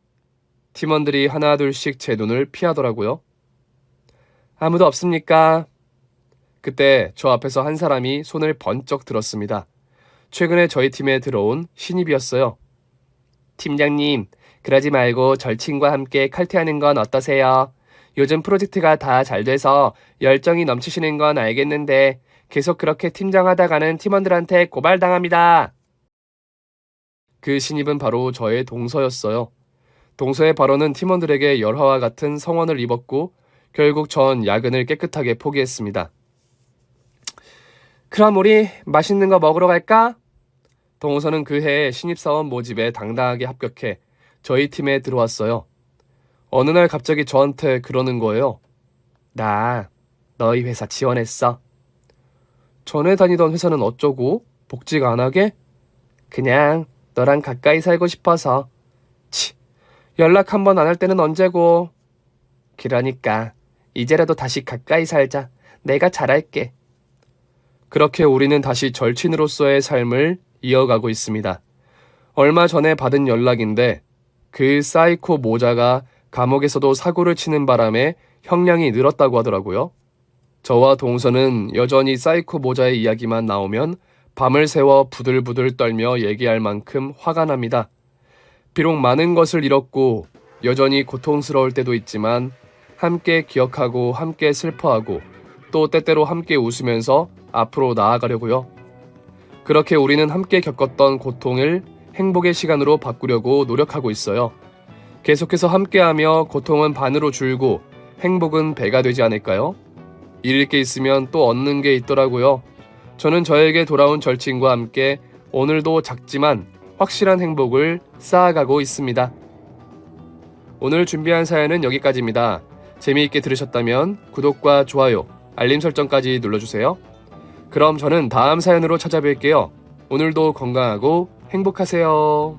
팀원들이 하나둘씩 제 눈을 피하더라고요. 아무도 없습니까? 그때 저 앞에서 한 사람이 손을 번쩍 들었습니다. 최근에 저희 팀에 들어온 신입이었어요. 팀장님, 그러지 말고 절친과 함께 칼퇴하는 건 어떠세요? 요즘 프로젝트가 다 잘 돼서 열정이 넘치시는 건 알겠는데 계속 그렇게 팀장하다가는 팀원들한테 고발당합니다. 그 신입은 바로 저의 동서였어요. 동서의 발언은 팀원들에게 열화와 같은 성원을 입었고 결국 전 야근을 깨끗하게 포기했습니다. 그럼 우리 맛있는 거 먹으러 갈까? 동서는 그해 신입사원 모집에 당당하게 합격해 저희 팀에 들어왔어요. 어느 날 갑자기 저한테 그러는 거예요. 나 너희 회사 지원했어. 전에 다니던 회사는 어쩌고? 복직 안 하게? 그냥 너랑 가까이 살고 싶어서. 치, 연락 한 번 안 할 때는 언제고. 그러니까 이제라도 다시 가까이 살자. 내가 잘할게. 그렇게 우리는 다시 절친으로서의 삶을 이어가고 있습니다. 얼마 전에 받은 연락인데 그 사이코 모자가 감옥에서도 사고를 치는 바람에 형량이 늘었다고 하더라고요. 저와 동서는 여전히 사이코 모자의 이야기만 나오면 밤을 새워 부들부들 떨며 얘기할 만큼 화가 납니다. 비록 많은 것을 잃었고 여전히 고통스러울 때도 있지만 함께 기억하고 함께 슬퍼하고 또 때때로 함께 웃으면서 앞으로 나아가려고요. 그렇게 우리는 함께 겪었던 고통을 행복의 시간으로 바꾸려고 노력하고 있어요. 계속해서 함께하며 고통은 반으로 줄고 행복은 배가 되지 않을까요? 잃을 게 있으면 또 얻는 게 있더라고요. 저는 저에게 돌아온 절친과 함께 오늘도 작지만 확실한 행복을 쌓아가고 있습니다. 오늘 준비한 사연은 여기까지입니다. 재미있게 들으셨다면 구독과 좋아요, 알림 설정까지 눌러주세요. 그럼 저는 다음 사연으로 찾아뵐게요. 오늘도 건강하고 행복하세요.